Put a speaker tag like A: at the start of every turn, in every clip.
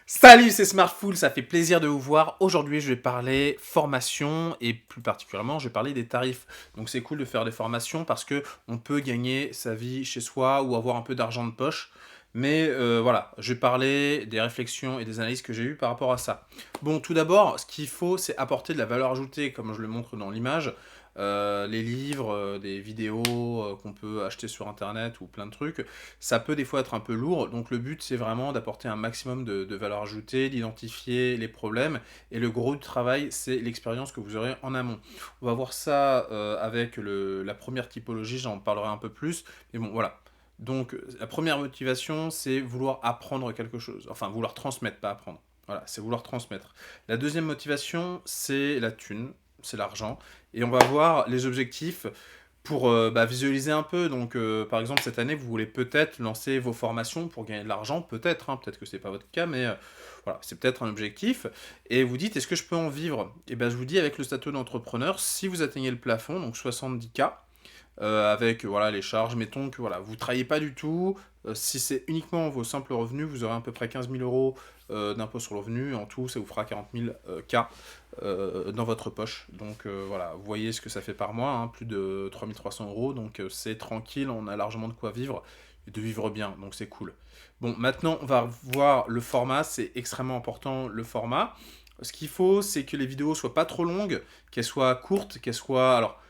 A: Salut, c'est Smartful, ça fait plaisir de vous voir. Aujourd'hui, je vais parler formation et plus particulièrement, je vais parler des tarifs. Donc c'est cool de faire des formations parce que on peut gagner sa vie chez soi ou avoir un peu d'argent de poche. Mais voilà, je vais parler des réflexions et des analyses que j'ai eues par rapport à ça. Bon, tout d'abord, ce qu'il faut, c'est apporter de la valeur ajoutée, comme je le montre dans l'image. Les livres, des vidéos qu'on peut acheter sur internet ou plein de trucs, ça peut des fois être un peu lourd, donc le but c'est vraiment d'apporter un maximum de valeur ajoutée, d'identifier les problèmes, et le gros du travail c'est l'expérience que vous aurez en amont. On va voir ça avec la première typologie, j'en parlerai un peu plus, mais bon voilà. Donc la première motivation c'est vouloir apprendre quelque chose, enfin vouloir transmettre, pas apprendre. Voilà, c'est vouloir transmettre. La deuxième motivation c'est la thune, c'est l'argent, et on va voir les objectifs pour visualiser un peu. Donc, par exemple, cette année, vous voulez peut-être lancer vos formations pour gagner de l'argent, peut-être, hein, peut-être que c'est pas votre cas, mais voilà, c'est peut-être un objectif. Et vous dites, est-ce que je peux en vivre? Et ben, je vous dis, avec le statut d'entrepreneur, si vous atteignez le plafond, donc 70K, avec voilà les charges, mettons que voilà, vous travaillez pas du tout, si c'est uniquement vos simples revenus, vous aurez à peu près 15 000 euros d'impôt sur le revenu, en tout ça vous fera 40 000 K dans votre poche. Donc voilà, vous voyez ce que ça fait par mois, hein, plus de 3 300 euros, donc c'est tranquille, on a largement de quoi vivre, et de vivre bien, donc c'est cool. Bon, maintenant on va voir le format, c'est extrêmement important le format. Ce qu'il faut, c'est que les vidéos soient pas trop longues, qu'elles soient courtes, qu'elles soient... Alors,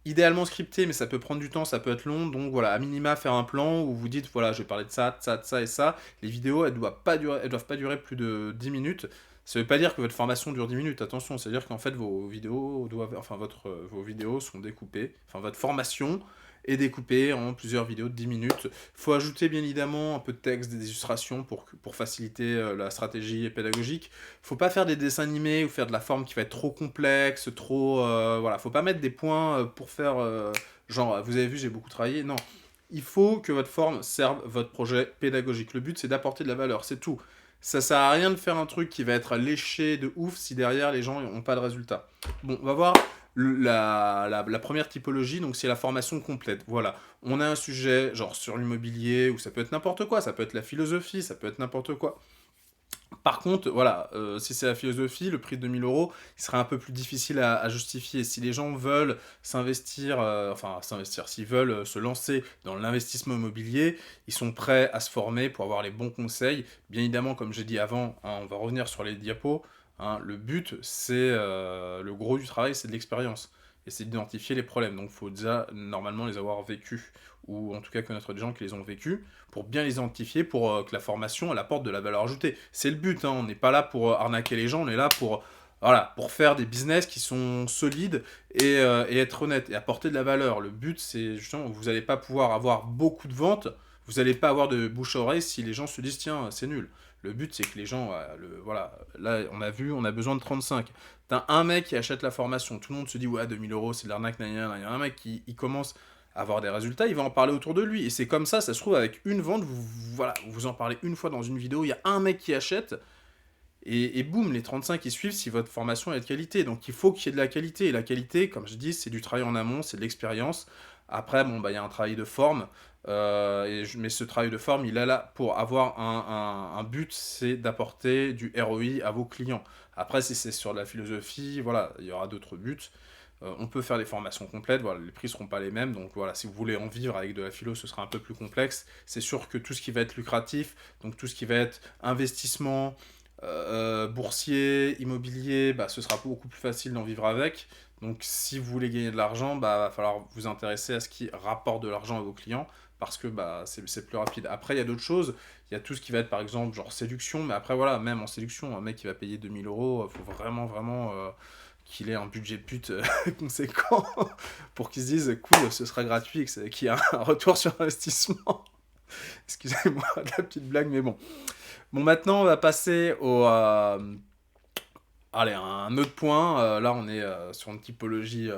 A: idéalement scripté, mais ça peut prendre du temps, ça peut être long, donc voilà, à minima faire un plan où vous dites, voilà, je vais parler de ça, de ça, de ça et ça. Les vidéos, elles doivent pas durer plus de 10 minutes. Ça veut pas dire que votre formation dure 10 minutes, attention, c'est-à-dire qu'en fait vos vidéos doivent, enfin vos vidéos sont découpées, enfin votre formation est découpée en plusieurs vidéos de 10 minutes. Faut ajouter bien évidemment un peu de texte, des illustrations pour faciliter la stratégie pédagogique. Faut pas faire des dessins animés ou faire de la forme qui va être trop complexe, trop... voilà, faut pas mettre des points pour faire... genre, vous avez vu, j'ai beaucoup travaillé. Non, il faut que votre forme serve votre projet pédagogique. Le but, c'est d'apporter de la valeur, c'est tout. Ça sert à rien de faire un truc qui va être léché de ouf si derrière les gens n'ont pas de résultat. Bon, on va voir la première typologie, donc c'est la formation complète. Voilà, on a un sujet genre sur l'immobilier, ou ça peut être n'importe quoi, ça peut être la philosophie, ça peut être n'importe quoi. Par contre, voilà, si c'est la philosophie, le prix de 2 000 euros, il serait un peu plus difficile à justifier. Si les gens veulent s'investir, s'ils veulent se lancer dans l'investissement immobilier, ils sont prêts à se former pour avoir les bons conseils. Bien évidemment, comme j'ai dit avant, hein, on va revenir sur les diapos, hein, le but, c'est le gros du travail, c'est de l'expérience. Et c'est d'identifier les problèmes. Donc il faut déjà normalement les avoir vécus, ou en tout cas connaître des gens qui les ont vécus, pour bien les identifier, pour que la formation elle apporte de la valeur ajoutée. C'est le but, hein, on n'est pas là pour arnaquer les gens, on est là pour, voilà, pour faire des business qui sont solides et être honnête et apporter de la valeur. Le but, c'est justement, vous n'allez pas pouvoir avoir beaucoup de ventes, vous n'allez pas avoir de bouche à oreille si les gens se disent tiens, c'est nul. Le but, c'est que les gens, voilà, là, on a vu, on a besoin de 35. T'as un mec qui achète la formation, tout le monde se dit ouais, 2000 euros, c'est de l'arnaque, il y a un mec qui il commence à avoir des résultats, il va en parler autour de lui. Et c'est comme ça se trouve, avec une vente, voilà, vous en parlez une fois dans une vidéo, il y a un mec qui achète, et boum, les 35 qui suivent si votre formation est de qualité. Donc il faut qu'il y ait de la qualité. Et la qualité, comme je dis, c'est du travail en amont, c'est de l'expérience. Après, bon, bah, il y a un travail de forme. Mais ce travail de forme, il est là pour avoir un but, c'est d'apporter du ROI à vos clients. Après, si c'est sur de la philosophie, voilà, il y aura d'autres buts. On peut faire des formations complètes, voilà, les prix ne seront pas les mêmes, donc voilà, si vous voulez en vivre avec de la philo, ce sera un peu plus complexe. C'est sûr que tout ce qui va être lucratif, donc tout ce qui va être investissement, boursier, immobilier, bah, ce sera beaucoup plus facile d'en vivre avec. Donc si vous voulez gagner de l'argent, bah, va falloir vous intéresser à ce qui rapporte de l'argent à vos clients, parce que bah, c'est plus rapide. Après, il y a d'autres choses, il y a tout ce qui va être par exemple genre séduction, mais après voilà, même en séduction, un mec qui va payer 2000 euros, il faut vraiment, vraiment qu'il ait un budget pute conséquent pour qu'il se dise cool, ce sera gratuit et qu'il y a un retour sur investissement. Excusez-moi de la petite blague, mais bon. Bon, maintenant, on va passer allez, à un autre point. Là, on est sur une typologie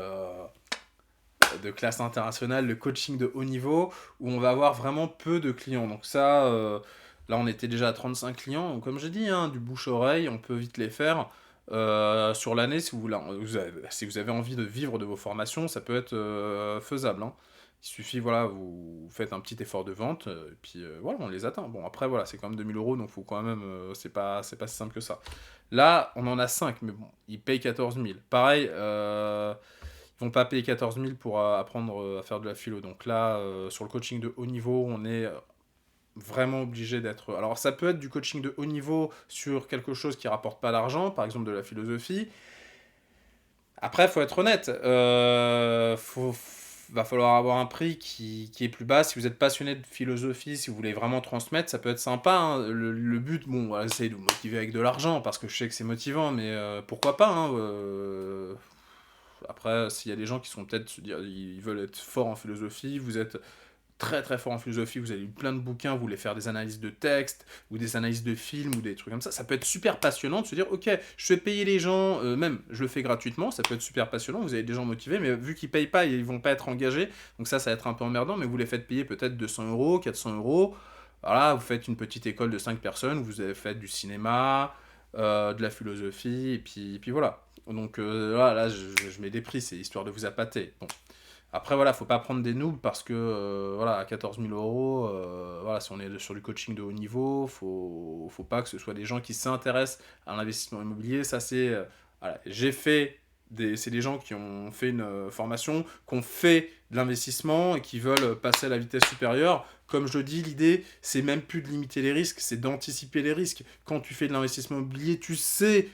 A: de classe internationale, le coaching de haut niveau, où on va avoir vraiment peu de clients. Donc ça, là, on était déjà à 35 clients. Donc, comme j'ai dit, hein, du bouche-oreille, on peut vite les faire. Sur l'année, si vous avez envie de vivre de vos formations, ça peut être faisable, hein. Il suffit, voilà, vous faites un petit effort de vente, et puis voilà, on les atteint. Bon, après, voilà, c'est quand même 2000 euros, donc faut quand même, c'est pas si simple que ça. Là, on en a 5, mais bon, ils payent 14 000. Pareil, ils vont pas payer 14 000 pour apprendre à faire de la philo. Donc là, sur le coaching de haut niveau, on est vraiment obligé d'être. Alors, ça peut être du coaching de haut niveau sur quelque chose qui rapporte pas d'argent, par exemple de la philosophie. Après, faut être honnête, va falloir avoir un prix qui est plus bas. Si vous êtes passionné de philosophie, si vous voulez vraiment transmettre, ça peut être sympa, hein. Le but, bon, voilà, c'est de vous motiver avec de l'argent, parce que je sais que c'est motivant, mais pourquoi pas, hein, après, s'il y a des gens qui sont peut-être se dire, ils veulent être forts en philosophie, vous êtes très très fort en philosophie, vous avez lu plein de bouquins, vous voulez faire des analyses de textes, ou des analyses de films, ou des trucs comme ça peut être super passionnant de se dire, ok, je vais payer les gens, même je le fais gratuitement, ça peut être super passionnant, vous avez des gens motivés, mais vu qu'ils payent pas, ils vont pas être engagés, donc ça va être un peu emmerdant, mais vous les faites payer peut-être 200 euros, 400 euros, voilà, vous faites une petite école de 5 personnes, vous avez fait du cinéma, de la philosophie, et puis voilà. Donc là, je mets des prix, c'est histoire de vous appâter. Bon. Après, voilà, faut pas prendre des noobs parce que, voilà, à 14 000 euros, voilà, si on est sur du coaching de haut niveau, faut pas que ce soit des gens qui s'intéressent à l'investissement immobilier. Ça, c'est, voilà, c'est des gens qui ont fait une formation, qui ont fait de l'investissement et qui veulent passer à la vitesse supérieure. Comme je le dis, l'idée, c'est même plus de limiter les risques, c'est d'anticiper les risques. Quand tu fais de l'investissement immobilier, tu sais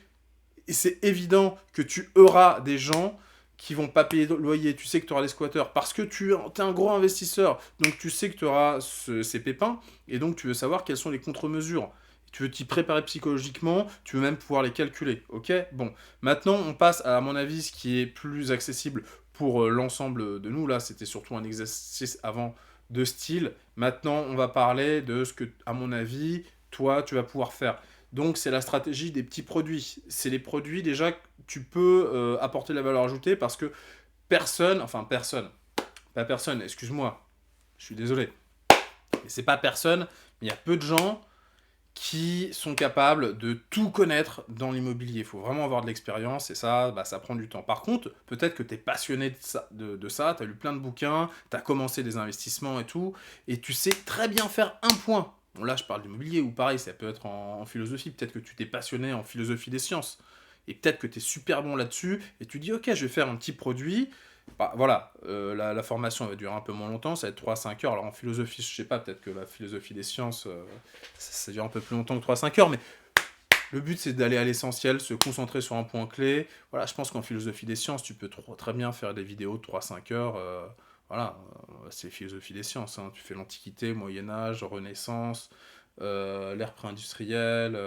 A: et c'est évident que tu auras des gens qui vont pas payer de loyer, tu sais que tu auras des squatteurs, parce que tu es un gros investisseur, donc tu sais que tu auras ces pépins, et donc tu veux savoir quelles sont les contre-mesures. Tu veux t'y préparer psychologiquement, tu veux même pouvoir les calculer, ok? Bon, maintenant on passe à mon avis ce qui est plus accessible pour l'ensemble de nous, là c'était surtout un exercice avant de style, maintenant on va parler de ce que, à mon avis, toi tu vas pouvoir faire. Donc c'est la stratégie des petits produits. C'est les produits déjà que tu peux apporter de la valeur ajoutée parce que pas personne, excuse-moi, je suis désolé, mais c'est pas personne, mais il y a peu de gens qui sont capables de tout connaître dans l'immobilier. Il faut vraiment avoir de l'expérience et ça, bah, ça prend du temps. Par contre, peut-être que tu es passionné de ça, tu as lu plein de bouquins, tu as commencé des investissements et tout, et tu sais très bien faire un point. Bon, là, je parle d'immobilier, ou pareil, ça peut être en philosophie. Peut-être que tu t'es passionné en philosophie des sciences. Et peut-être que tu es super bon là-dessus, et tu dis, ok, je vais faire un petit produit. Bah, voilà, la formation va durer un peu moins longtemps, ça va être 3 à 5 heures. Alors en philosophie, je sais pas, peut-être que la philosophie des sciences, ça dure un peu plus longtemps que 3 à 5 heures, mais le but c'est d'aller à l'essentiel, se concentrer sur un point clé. Voilà, je pense qu'en philosophie des sciences, tu peux très bien faire des vidéos de 3 à 5 heures. Voilà, c'est philosophie des sciences, hein. Tu fais l'Antiquité, Moyen-Âge, Renaissance, l'ère pré-industrielle,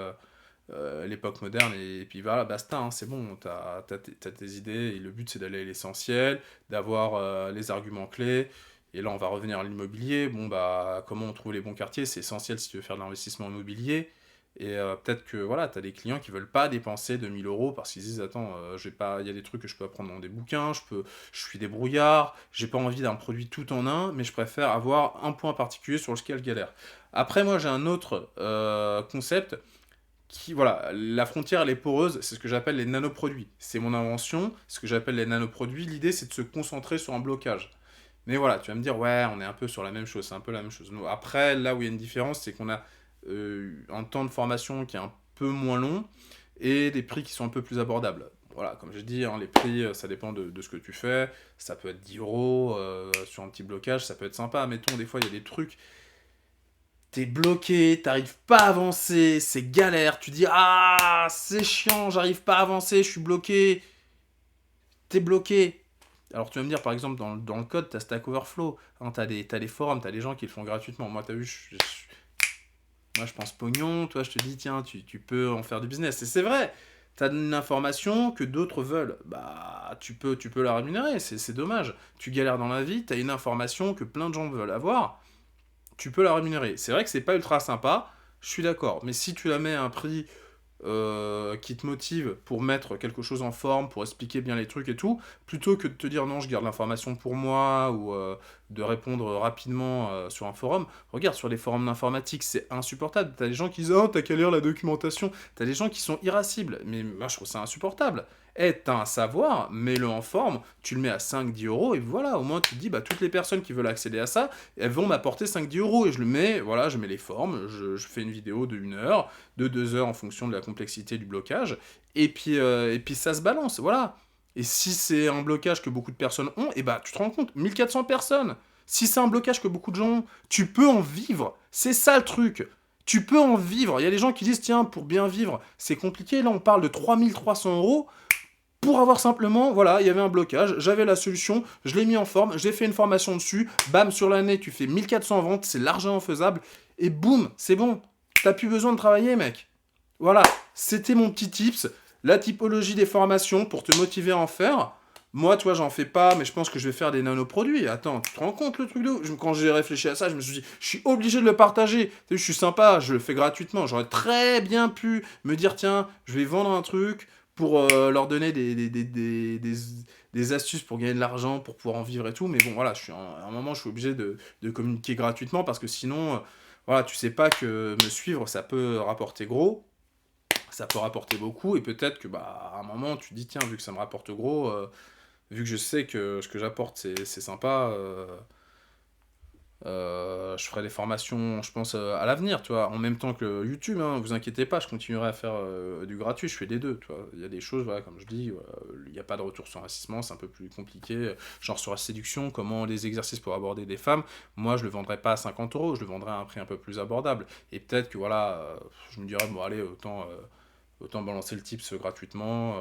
A: l'époque moderne, et puis voilà, basta, hein, c'est bon, t'as tes idées, et le but c'est d'aller à l'essentiel, d'avoir les arguments clés, et là on va revenir à l'immobilier, bon bah comment on trouve les bons quartiers, c'est essentiel si tu veux faire de l'investissement immobilier, et peut-être que voilà, t'as des clients qui veulent pas dépenser 2000 euros parce qu'ils disent attends, il y a des trucs que je peux apprendre dans des bouquins, je suis débrouillard, j'ai pas envie d'un produit tout en un, mais je préfère avoir un point particulier sur lequel galère. Après moi j'ai un autre concept voilà, la frontière elle est poreuse, c'est ce que j'appelle les nanoproduits. C'est mon invention, ce que j'appelle les nanoproduits. L'idée c'est de se concentrer sur un blocage. Mais voilà, tu vas me dire, ouais, on est un peu sur la même chose, c'est un peu la même chose. Après, là où il y a une différence, c'est qu'on a un temps de formation qui est un peu moins long et des prix qui sont un peu plus abordables. Voilà, comme j'ai dit, hein, les prix, ça dépend de ce que tu fais. Ça peut être 10 euros sur un petit blocage, ça peut être sympa. Mettons, des fois, il y a des trucs t'es bloqué, t'arrives pas à avancer, c'est galère, tu dis ah c'est chiant, j'arrive pas à avancer, je suis bloqué, t'es bloqué. Alors tu vas me dire par exemple dans le code t'as Stack Overflow, hein, t'as des forums, t'as des gens qui le font gratuitement. Moi t'as vu, moi je pense pognon, toi je te dis tiens tu peux en faire du business. Et c'est vrai, t'as une information que d'autres veulent, bah tu peux la rémunérer, c'est dommage. Tu galères dans la vie, t'as une information que plein de gens veulent avoir, tu peux la rémunérer. C'est vrai que c'est pas ultra sympa, je suis d'accord. Mais si tu la mets à un prix qui te motive pour mettre quelque chose en forme, pour expliquer bien les trucs et tout, plutôt que de te dire non, je garde l'information pour moi, ou de répondre rapidement sur un forum. Regarde, sur les forums d'informatique, c'est insupportable. T'as des gens qui disent «Oh, t'as qu'à lire la documentation». T'as des gens qui sont irascibles. Mais moi, je trouve ça insupportable. Eh, t'as un savoir, mets-le en forme, tu le mets à 5-10 € et voilà, au moins tu te dis, bah, toutes les personnes qui veulent accéder à ça, elles vont m'apporter 5-10 € et je le mets, voilà, je mets les formes, je fais une vidéo de 1 heure, de 2 heures en fonction de la complexité du blocage, et puis ça se balance, voilà. Et si c'est un blocage que beaucoup de personnes ont, et bah tu te rends compte, 1400 personnes. Si c'est un blocage que beaucoup de gens ont, tu peux en vivre. C'est ça le truc. Tu peux en vivre. Il y a des gens qui disent, tiens, pour bien vivre, c'est compliqué. Là, on parle de 3 300 € pour avoir simplement, voilà, il y avait un blocage, j'avais la solution, je l'ai mis en forme, j'ai fait une formation dessus, bam, sur l'année, tu fais 1400 ventes, c'est largement faisable, et boum, c'est bon. T'as plus besoin de travailler, mec. Voilà, c'était mon petit tips, la typologie des formations pour te motiver à en faire. Moi, toi, j'en fais pas, mais je pense que je vais faire des nanoproduits. Attends, tu te rends compte le truc de ouf? Quand j'ai réfléchi à ça, je me suis dit, je suis obligé de le partager. Tu sais, je suis sympa, je le fais gratuitement. J'aurais très bien pu me dire, tiens, je vais vendre un truc pour leur donner des astuces pour gagner de l'argent, pour pouvoir en vivre et tout. Mais bon, voilà, à un moment, je suis obligé de communiquer gratuitement parce que sinon, voilà, tu sais pas que me suivre, ça peut rapporter gros. Ça peut rapporter beaucoup et peut-être que bah à un moment tu te dis tiens vu que ça me rapporte gros, vu que je sais que ce que j'apporte c'est sympa, je ferai des formations je pense à l'avenir, tu vois, en même temps que YouTube, hein, vous inquiétez pas, je continuerai à faire du gratuit, je fais les deux, tu vois. Il y a des choses, voilà, comme je dis, voilà, il n'y a pas de retour sur investissement, c'est un peu plus compliqué, genre sur la séduction, comment les exercices pour aborder des femmes, moi je le vendrai pas à 50 €, je le vendrai à un prix un peu plus abordable, et peut-être que voilà, je me dirais bon allez autant balancer le tips gratuitement.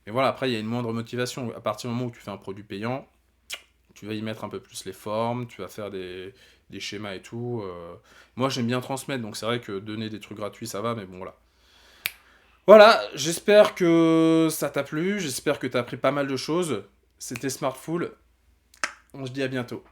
A: Mais voilà, après, il y a une moindre motivation. À partir du moment où tu fais un produit payant, tu vas y mettre un peu plus les formes, tu vas faire des schémas et tout. Moi, j'aime bien transmettre, donc c'est vrai que donner des trucs gratuits, ça va, mais bon, voilà. Voilà, j'espère que ça t'a plu, j'espère que t'as appris pas mal de choses. C'était Smartful, on se dit à bientôt.